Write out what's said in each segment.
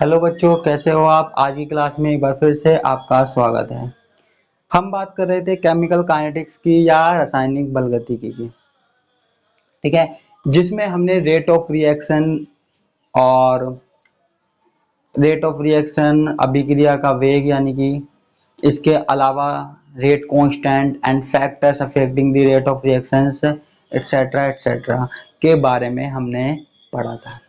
Hello बच्चों, कैसे हो आप। आज की क्लास में एक बार फिर से आपका स्वागत है। हम बात कर रहे थे केमिकल काइनेटिक्स की या रासायनिक बलगतिकी की। ठीक है, जिसमें हमने रेट ऑफ रिएक्शन और अभिक्रिया का वेग यानी कि इसके अलावा rate constant and factors affecting the rate of reactions etcetera etcetera के बारे में हमने पढ़ा था।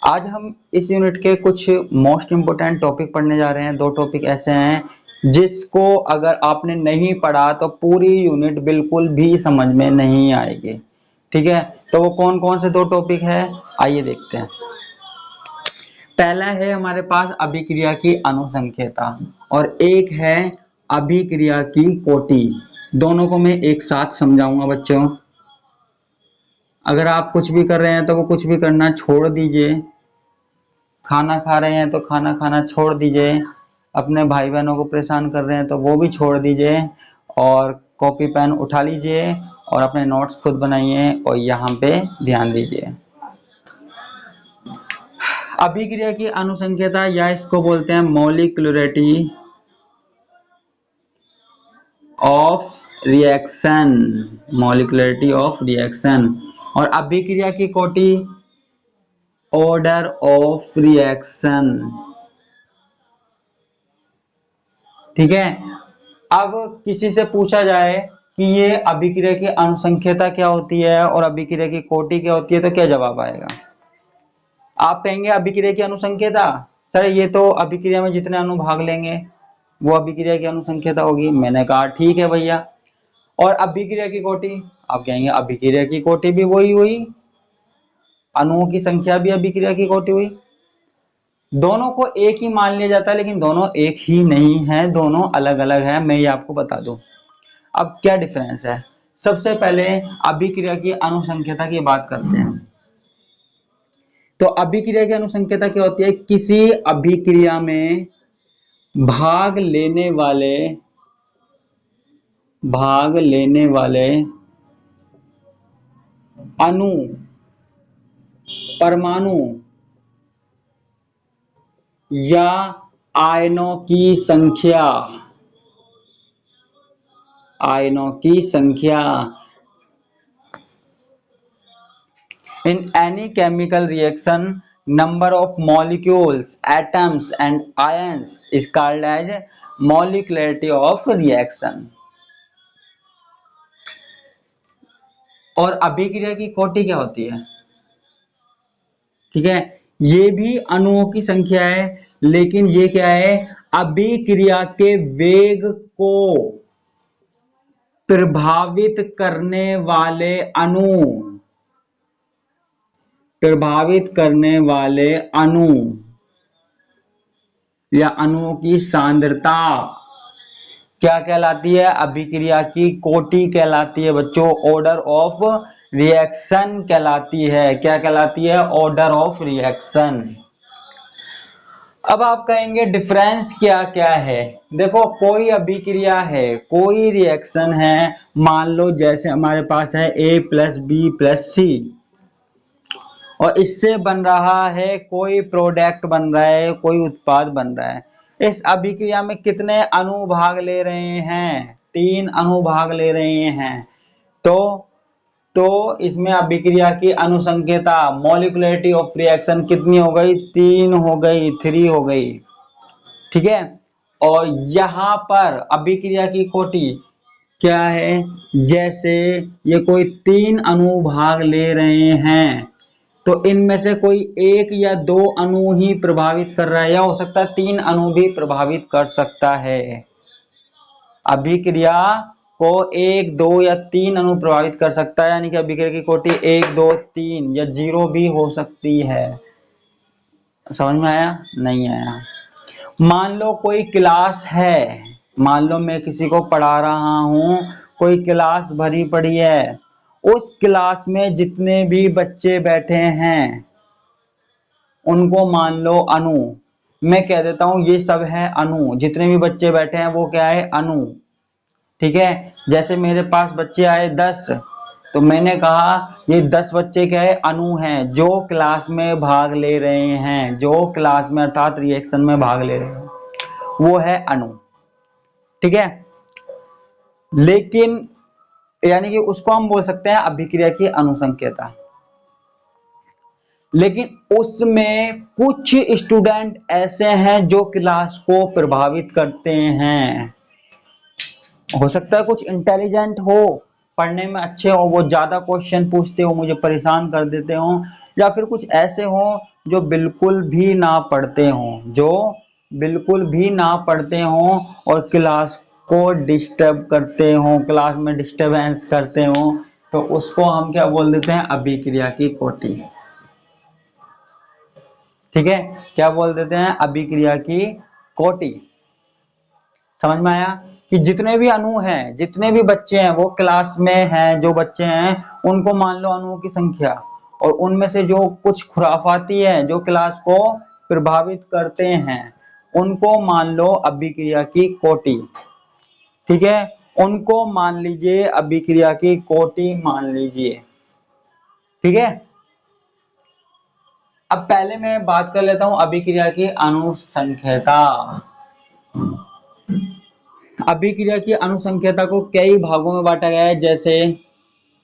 आज हम इस यूनिट के कुछ मोस्ट इम्पोर्टेंट टॉपिक पढ़ने जा रहे हैं। दो टॉपिक ऐसे हैं जिसको अगर आपने नहीं पढ़ा तो पूरी यूनिट बिल्कुल भी समझ में नहीं आएगी। ठीक है, तो वो कौन कौन से दो टॉपिक है, आइए देखते हैं। पहला है हमारे पास अभिक्रिया की अनुसंख्यता और एक है अभिक्रिया की कोटि। दोनों को मैं एक साथ समझाऊंगा बच्चों। अगर आप कुछ भी कर रहे हैं तो वो कुछ भी करना छोड़ दीजिए। खाना खा रहे हैं तो खाना खाना छोड़ दीजिए। अपने भाई बहनों को परेशान कर रहे हैं तो वो भी छोड़ दीजिए और कॉपी पेन उठा लीजिए और अपने नोट्स खुद बनाइए और यहाँ पे ध्यान दीजिए। अभिक्रिया की अनुसंख्यता या इसको बोलते हैं molecularity of reaction, molecularity of reaction. और अभिक्रिया की कोटि ऑर्डर ऑफ रिएक्शन। ठीक है, अब किसी से पूछा जाए कि ये अभिक्रिया की अनुसंख्यता क्या होती है और अभिक्रिया की कोटि क्या होती है तो क्या जवाब आएगा। आप कहेंगे अभिक्रिया की अनुसंख्यता, सर ये तो अभिक्रिया में जितने अणु भाग लेंगे वो अभिक्रिया की अनुसंख्यता होगी। मैंने कहा ठीक है भैया। और अभिक्रिया की कोटि, आप कहेंगे अभिक्रिया की कोटि भी वही हुई, अणुओं की संख्या भी अभिक्रिया की कोटि हुई। दोनों को एक ही मान लिया जाता है लेकिन दोनों एक ही नहीं है, दोनों अलग अलग है। मैं ये आपको बता दूं। अब क्या डिफरेंस है, सबसे पहले अभिक्रिया की अनुसंख्यता की बात करते हैं। तो अभिक्रिया की अनुसंख्यता क्या होती है, किसी अभिक्रिया में भाग लेने वाले अणु, परमाणु या आयनों की संख्या in any chemical reaction, number of molecules, atoms and ions is called as molecularity of reaction। और अभिक्रिया की कोटि क्या होती है, ठीक है, ये भी अणुओं की संख्या है लेकिन ये क्या है, अभिक्रिया के वेग को प्रभावित करने वाले अणु या अणुओं की सांद्रता क्या कहलाती है, अभिक्रिया की कोटि कहलाती है बच्चों। ऑर्डर ऑफ रिएक्शन कहलाती है। क्या कहलाती है, ऑर्डर ऑफ रिएक्शन। अब आप कहेंगे डिफरेंस क्या क्या है। देखो, कोई अभिक्रिया है, कोई रिएक्शन है, मान लो जैसे हमारे पास है A प्लस बी प्लस सी और इससे बन रहा है कोई प्रोडक्ट बन रहा है, कोई उत्पाद बन रहा है। इस अभिक्रिया में कितने अणु भाग ले रहे हैं, 3 अणु भाग ले रहे हैं। तो इसमें अभिक्रिया की अनुसंख्यता मॉलिक्यूलरिटी ऑफ रिएक्शन कितनी हो गई, 3 हो गई, 3 हो गई। ठीक है, और यहां पर अभिक्रिया की कोटि क्या है, जैसे ये कोई 3 अणु भाग ले रहे हैं तो इनमें से कोई 1 या 2 अणु ही प्रभावित कर रहा है, या हो सकता है 3 अणु भी प्रभावित कर सकता है। अभिक्रिया को 1, 2 या 3 अणु प्रभावित कर सकता है, यानी कि अभिक्रिया की कोटि 1, 2, 3 या 0 भी हो सकती है। समझ में आया, नहीं आया। मान लो कोई क्लास है, मान लो मैं किसी को पढ़ा रहा हूं, कोई क्लास भरी पड़ी है, उस क्लास में जितने भी बच्चे बैठे हैं उनको मान लो अणु, मैं कह देता हूं ये सब है अणु। जितने भी बच्चे बैठे हैं वो क्या है, अणु। ठीक है, जैसे मेरे पास बच्चे आए 10 तो मैंने कहा ये 10 बच्चे क्या है, अणु हैं जो क्लास में भाग ले रहे हैं, जो क्लास में अर्थात रिएक्शन में भाग ले रहे हैं, वो है अणु। ठीक है, लेकिन यानी कि उसको हम बोल सकते हैं अभिक्रिया की अनुसंख्यता। लेकिन उसमें कुछ स्टूडेंट ऐसे हैं जो क्लास को प्रभावित करते हैं। हो सकता है कुछ इंटेलिजेंट हो, पढ़ने में अच्छे हो, वो ज्यादा क्वेश्चन पूछते हो, मुझे परेशान कर देते हो, या फिर कुछ ऐसे हो जो बिल्कुल भी ना पढ़ते हो, जो बिल्कुल भी ना पढ़ते हो और क्लास को डिस्टर्ब करते हो, क्लास में डिस्टरबेंस करते हो, तो उसको हम क्या बोल देते हैं, अभिक्रिया की कोटि। ठीक है, क्या बोल देते हैं, अभिक्रिया की कोटि। समझ में आया कि जितने भी अणु हैं, जितने भी बच्चे हैं वो क्लास में हैं, जो बच्चे हैं उनको मान लो अणुओं की संख्या, और उनमें से जो कुछ खुराफाती है जो क्लास को प्रभावित करते हैं उनको मान लो अभिक्रिया की कोटि। ठीक है, उनको मान लीजिए अभिक्रिया की कोटि मान लीजिए। ठीक है, अब पहले मैं बात कर लेता हूं अभिक्रिया की अनुसंख्यता। अभिक्रिया की अनुसंख्यता को कई भागों में बांटा गया है, जैसे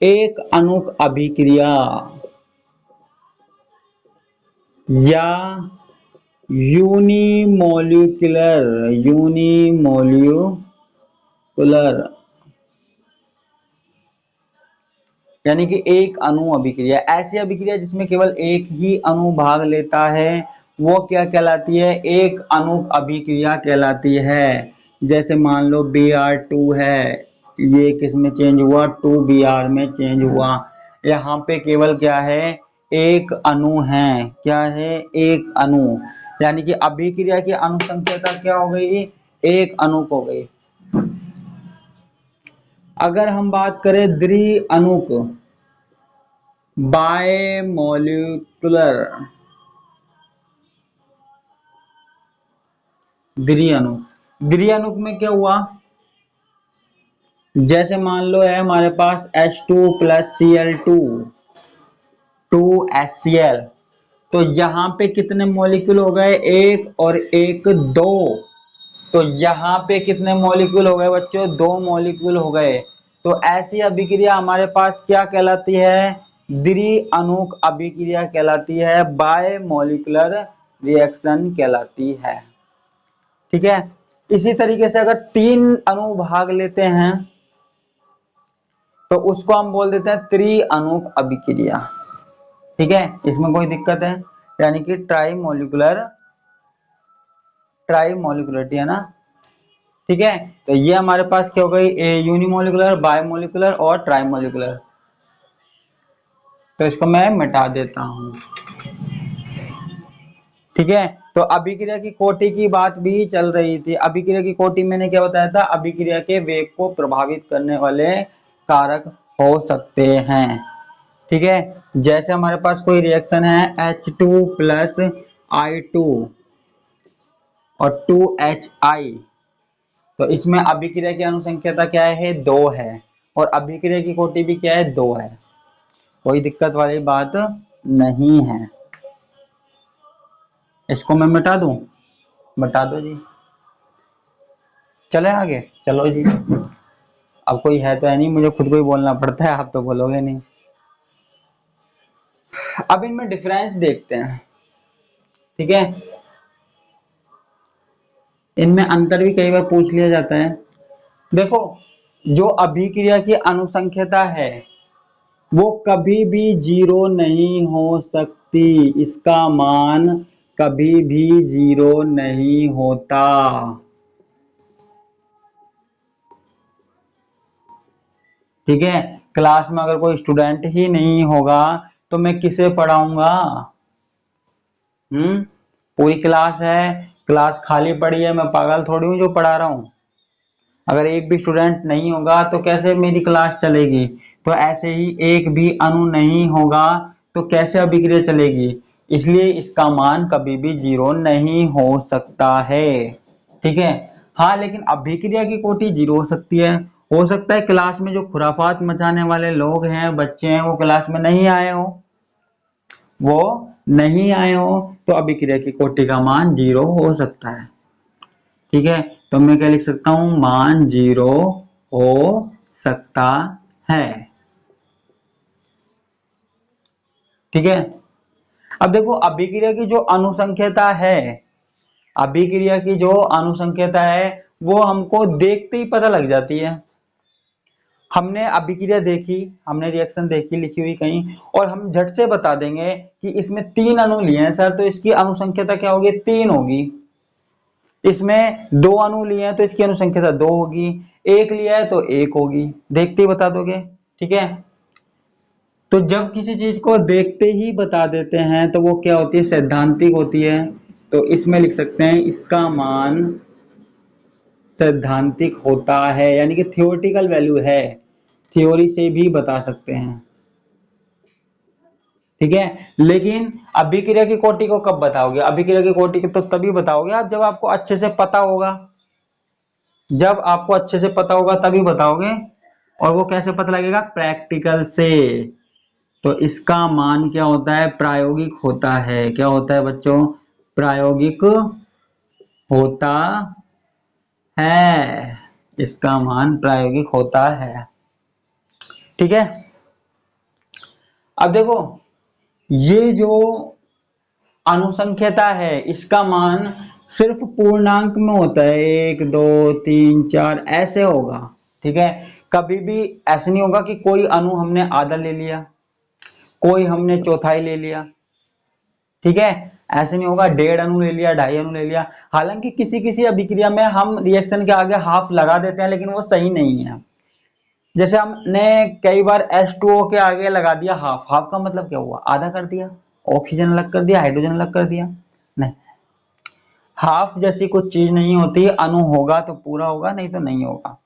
एक अणुक अभिक्रिया या यूनिमोलिकुलर यानी कि एक अणु अभिक्रिया, ऐसी अभिक्रिया जिसमें केवल एक ही अणु भाग लेता है, वो क्या कहलाती है, एक अणुक अभिक्रिया कहलाती है। जैसे मान लो Br2 है, ये किस में चेंज हुआ, 2Br में चेंज हुआ। यहाँ पे केवल क्या है, एक अणु है, क्या है, एक अणु, यानी कि अभिक्रिया की अनुसंख्यता क्या हो गई, एक अणुक हो गई। अगर हम बात करें द्विअणुक, बायमोलिकुलर, द्विअणुक में क्या हुआ, जैसे मान लो है हमारे पास H2 + Cl2 2HCl, तो यहाँ पे कितने मॉलिक्यूल हो गए, एक और एक दो, तो यहाँ पे कितने मॉलिक्यूल हो गए बच्चों, दो मॉलिक्यूल हो गए। तो ऐसी अभिक्रिया हमारे पास क्या कहलाती है, द्विअणुक अभिक्रिया कहलाती है, बायमोलिकुलर रिएक्शन कहलाती है। ठीक है, इसी तरीके से अगर तीन अणु भाग लेते हैं तो उसको हम बोल देते हैं त्रिअणुक अभिक्रिया। ठीक है, इसमें कोई दिक्कत है, यानी कि ट्राइमोलिकुलरिटी है ना। ठीक है, तो ये हमारे पास क्या हो गई, यूनिमोलिकुलर, बायमोलिकुलर और ट्राइमोलिकुलर। तो इसको मैं मिटा देता हूं। ठीक है, तो अभिक्रिया की कोटि की बात भी चल रही थी। अभिक्रिया की कोटि मैंने क्या बताया था, अभिक्रिया के वेग को प्रभावित करने वाले कारक हो सकते हैं। ठीक है, जैसे हमारे पास कोई रिएक्शन है H2 + I2 और 2HI, तो इसमें अभिक्रिया की अनुसंख्यता क्या है, 2 है, और अभिक्रिया की कोटि भी क्या है, 2 है। कोई दिक्कत वाली बात नहीं है। इसको मैं मिटा दूं, मिटा दो जी, चले आगे, चलो जी। अब कोई है तो है नहीं, मुझे खुद को ही बोलना पड़ता है, आप तो बोलोगे नहीं। अब इनमें डिफरेंस देखते हैं। ठीक है, इनमें अंतर भी कई बार पूछ लिया जाता है। देखो, जो अभिक्रिया की अनुसंख्यता है वो कभी भी 0 नहीं हो सकती, इसका मान कभी भी 0 नहीं होता। ठीक है, क्लास में अगर कोई स्टूडेंट ही नहीं होगा तो मैं किसे पढ़ाऊंगा, पूरी क्लास है, क्लास खाली पड़ी है, मैं पागल थोड़ी हूँ जो पढ़ा रहा हूँ। अगर एक भी स्टूडेंट नहीं होगा तो कैसे मेरी क्लास चलेगी। तो ऐसे ही एक भी अणु नहीं होगा तो कैसे अभिक्रिया चलेगी, इसलिए इसका मान कभी भी 0 नहीं हो सकता है। ठीक है, हाँ, लेकिन अभिक्रिया की कोटि 0 हो सकती है हो सकता है क्लास में जो खुराफात मचाने वाले लोग हैं, बच्चे हैं, वो क्लास में नहीं आए हो, वो नहीं आए हो, तो अभिक्रिया की कोटि का मान 0 हो सकता है। ठीक है, तो मैं क्या लिख सकता हूं, मान 0 हो सकता है। ठीक है, अब देखो अभिक्रिया की जो अनुसंख्यता है, अभिक्रिया की जो अनुसंख्यता है वो हमको देखते ही पता लग जाती है। हमने अभिक्रिया देखी, हमने रिएक्शन देखी लिखी हुई कहीं, और हम झट से बता देंगे कि इसमें 3 अणु लिए हैं सर, तो इसकी अनुसंख्यता क्या होगी, 3 होगी। इसमें 2 अणु लिए हैं तो इसकी अनुसंख्यता 2 होगी, 1 लिया है तो 1 होगी, देखते ही बता दोगे। ठीक है, तो जब किसी चीज को देखते ही बता देते हैं तो वो क्या होती है, सैद्धांतिक होती है। तो इसमें लिख सकते हैं इसका मान सैद्धांतिक होता है, यानी कि थियोरेटिकल वैल्यू है, थ्योरी से भी बता सकते हैं। ठीक है, लेकिन अभिक्रिया की कोटि को कब बताओगे, अभिक्रिया की कोटि को तो तभी बताओगे आप जब आपको अच्छे से पता होगा, जब आपको अच्छे से पता होगा तभी बताओगे। और वो कैसे पता लगेगा, प्रैक्टिकल से। तो इसका मान क्या होता है, प्रायोगिक होता है। क्या होता है बच्चों, प्रायोगिक होता है, इसका मान प्रायोगिक होता है। ठीक है, अब देखो ये जो अनुसंख्यता है इसका मान सिर्फ पूर्णांक में होता है, 1 2 3 4 ऐसे होगा। ठीक है, कभी भी ऐसे नहीं होगा कि कोई अणु हमने आधा ले लिया, कोई हमने चौथाई ले लिया। ठीक है, ऐसे नहीं होगा, 1.5 अणु ले लिया, 2.5 अणु ले लिया। हालांकि किसी किसी अभिक्रिया में हम रिएक्शन के आगे हाफ लगा देते हैं, लेकिन वो सही नहीं है। जैसे हमने कई बार H2O के आगे लगा दिया हाफ, हाफ का मतलब क्या हुआ, आधा कर दिया, ऑक्सीजन अलग कर दिया, हाइड्रोजन अलग कर दिया, नहीं। हाफ जैसी कुछ चीज नहीं होती, अणु होगा तो पूरा होगा, नहीं तो नहीं होगा।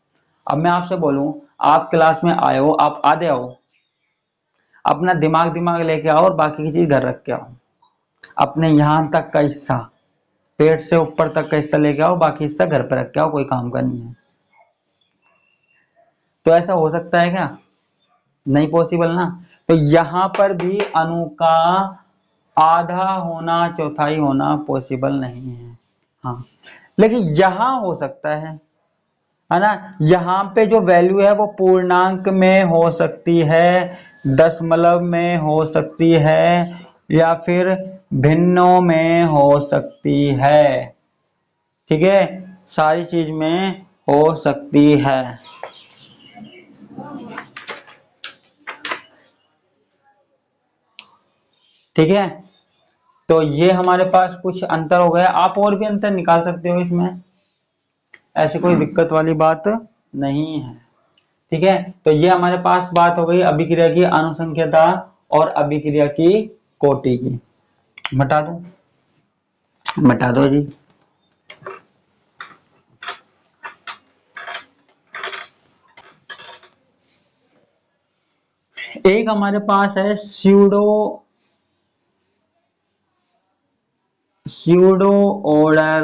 अब मैं आपसे बोलूं, आप क्लास में आए हो, आप आधे आओ, अपना दिमाग दिमाग लेके आओ और बाकी की चीज घर रख के आओ। अपने यहां तक का हिस्सा, पेट से ऊपर तक का हिस्सा लेके आओ, बाकी हिस्सा घर पे रख के आओ, कोई काम का नहीं है। तो ऐसा हो सकता है क्या, नहीं पॉसिबल ना। तो यहां पर भी अणु का आधा होना, चौथाई होना पॉसिबल नहीं है। हाँ, लेकिन यहां हो सकता है ना। यहाँ पे जो वैल्यू है वो पूर्णांक में हो सकती है, दशमलव में हो सकती है, या फिर भिन्नों में हो सकती है। ठीक है, सारी चीज में हो सकती है। ठीक है, तो ये हमारे पास कुछ अंतर हो गया, आप और भी अंतर निकाल सकते हो इसमें, ऐसी कोई दिक्कत वाली बात नहीं है। ठीक है, तो ये हमारे पास बात हो गई अभिक्रिया की अनुसंख्यता और अभिक्रिया की कोटि की। बता दो, बता दो जी। एक हमारे पास है स्यूडो ऑर्डर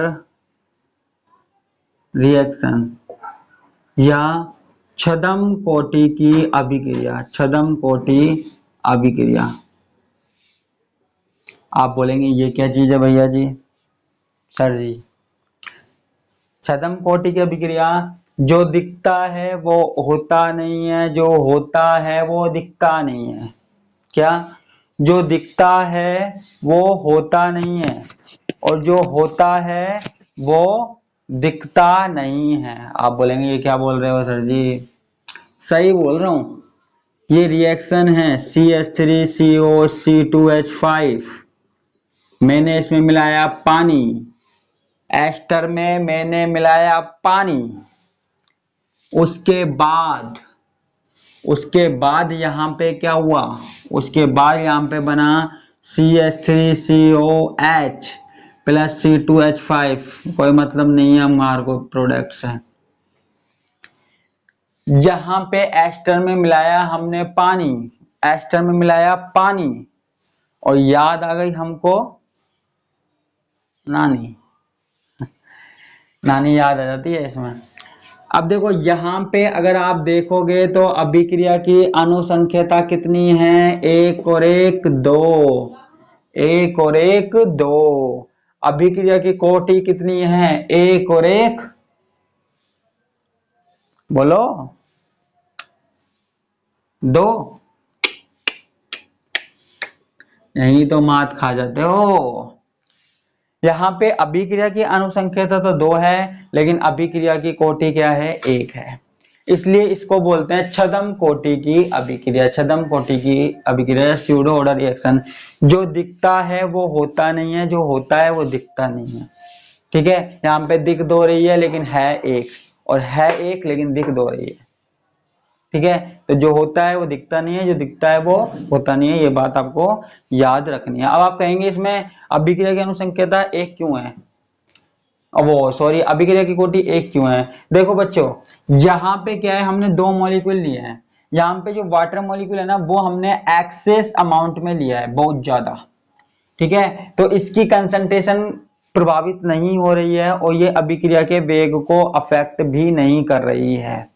रिएक्शन या छद्म कोटि की अभिक्रिया, छद्म कोटि अभिक्रिया। आप बोलेंगे ये क्या चीज है भैया जी, सर जी, छद्म कोटि की अभिक्रिया, जो दिखता है वो होता नहीं है, जो होता है वो दिखता नहीं है। क्या, जो दिखता है वो होता नहीं है, और जो होता है वो दिखता नहीं है। आप बोलेंगे ये क्या बोल रहे हो सर जी, सही बोल रहा हूं। ये रिएक्शन है CH3CO C2H5, मैंने इसमें मिलाया पानी, एस्टर में मैंने मिलाया पानी, उसके बाद यहां पे क्या हुआ, उसके बाद यहां पे बना CH3COH प्लस C2H5, कोई मतलब नहीं है, हमारे को प्रोडक्ट्स है। जहां पे एस्टर में मिलाया हमने पानी, एस्टर में मिलाया पानी, और याद आ गई हमको नानी, नानी याद आ जाती है इसमें। अब देखो यहाँ पे अगर आप देखोगे तो अभिक्रिया की अनुसंख्यता कितनी है, 1 और 1 2, 1 और 1 2। अभिक्रिया की कोटि कितनी है, 1 और 1 बोलो 2। यही तो मात खा जाते हो। यहाँ पे अभिक्रिया की अनुसंख्यता तो 2 है, लेकिन अभिक्रिया की कोटि क्या है, 1 है। इसलिए इसको बोलते हैं छद्म कोटि की अभिक्रिया। छद्म कोटि की अभिक्रिया स्यूडो ऑर्डर रिएक्शन। जो दिखता है वो होता नहीं है, जो होता है वो दिखता नहीं है। ठीक है, यहाँ पे दिख 2 रही है लेकिन है 1, और है 1 लेकिन दिख 2 रही है। ठीक है, तो जो होता है वो दिखता नहीं है, जो दिखता है वो होता नहीं है, ये बात आपको याद रखनी है। अब आप कहेंगे इसमें अभिक्रिया की अनुसंख्यता 1 क्यों है, वो सॉरी अभिक्रिया की कोटि 1 क्यों है। देखो बच्चों, यहाँ पे क्या है, हमने 2 मॉलिक्यूल लिए हैं। यहाँ पे जो वाटर मॉलिक्यूल है ना, वो हमने एक्सेस अमाउंट में लिया है, बहुत ज्यादा। ठीक है, तो इसकी कंसंट्रेशन प्रभावित नहीं हो रही है, और ये अभिक्रिया के वेग को अफेक्ट भी नहीं कर रही है।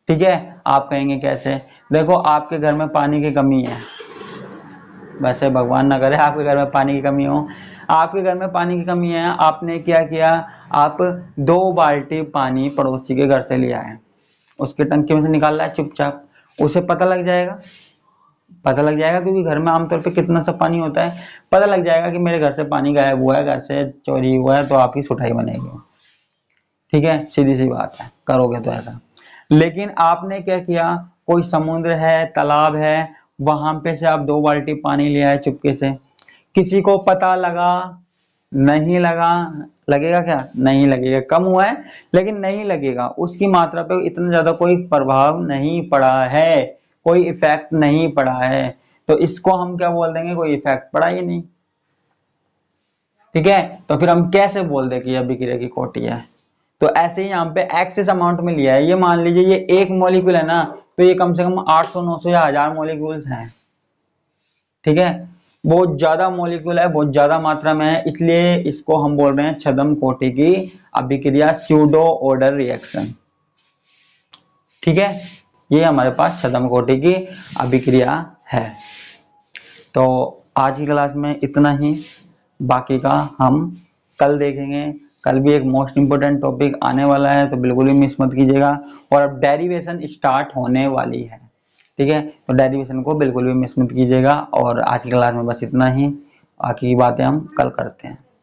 ठीक है, आप कहेंगे कैसे। देखो आपके घर में पानी की कमी है, वैसे भगवान ना करे आपके घर में पानी की कमी हो। आपके घर में पानी की कमी है, आपने क्या किया, आप 2 बाल्टी पानी पड़ोसी के घर से लिया है, उसके टंकी में से निकाल रहा है चुपचाप। उसे पता लग जाएगा, पता लग जाएगा, क्योंकि घर में आमतौर पे कितना सा पानी होता है, पता लग जाएगा कि मेरे घर से पानी गायब हुआ है, घर से चोरी हुआ है, तो आपकी सुठाई बनेगी। ठीक है, सीधी सी बात है, करोगे तो ऐसा। लेकिन आपने क्या किया, कोई समुद्र है, तालाब है, वहां पे से आप 2 बाल्टी पानी लिया है चुपके से, किसी को पता लगा नहीं लगा, लगेगा क्या, नहीं लगेगा, कम हुआ है लेकिन नहीं लगेगा, उसकी मात्रा पे इतना ज्यादा कोई प्रभाव नहीं पड़ा है, कोई इफेक्ट नहीं पड़ा है, तो इसको हम क्या बोल देंगे, कोई इफेक्ट पड़ा ही नहीं। ठीक है, तो फिर हम कैसे बोल दें कि अभिक्रिया की कोटि है। तो ऐसे ही यहाँ पे एक्सेस अमाउंट में लिया है, ये मान लीजिए ये 1 मॉलिक्यूल है ना, तो ये कम से कम 800 900 या 1000 मॉलिक्यूल्स हैं। ठीक है, बहुत ज्यादा मॉलिक्यूल है, बहुत ज्यादा मात्रा में है, इसलिए इसको हम बोल रहे हैं छद्म कोटि की अभिक्रिया, स्यूडो ऑर्डर रिएक्शन। ठीक है, ये हमारे पास छद्म कोटि की अभिक्रिया है। तो आज की क्लास में इतना ही, बाकी का हम कल देखेंगे। कल भी एक मोस्ट इंपोर्टेंट टॉपिक आने वाला है, तो बिल्कुल भी मिस मत कीजिएगा। और अब डेरिवेशन स्टार्ट होने वाली है, ठीक है, तो डेरिवेशन को बिल्कुल भी मिस मत कीजिएगा। और आज की क्लास में बस इतना ही, बाकी की बातें हम कल करते हैं।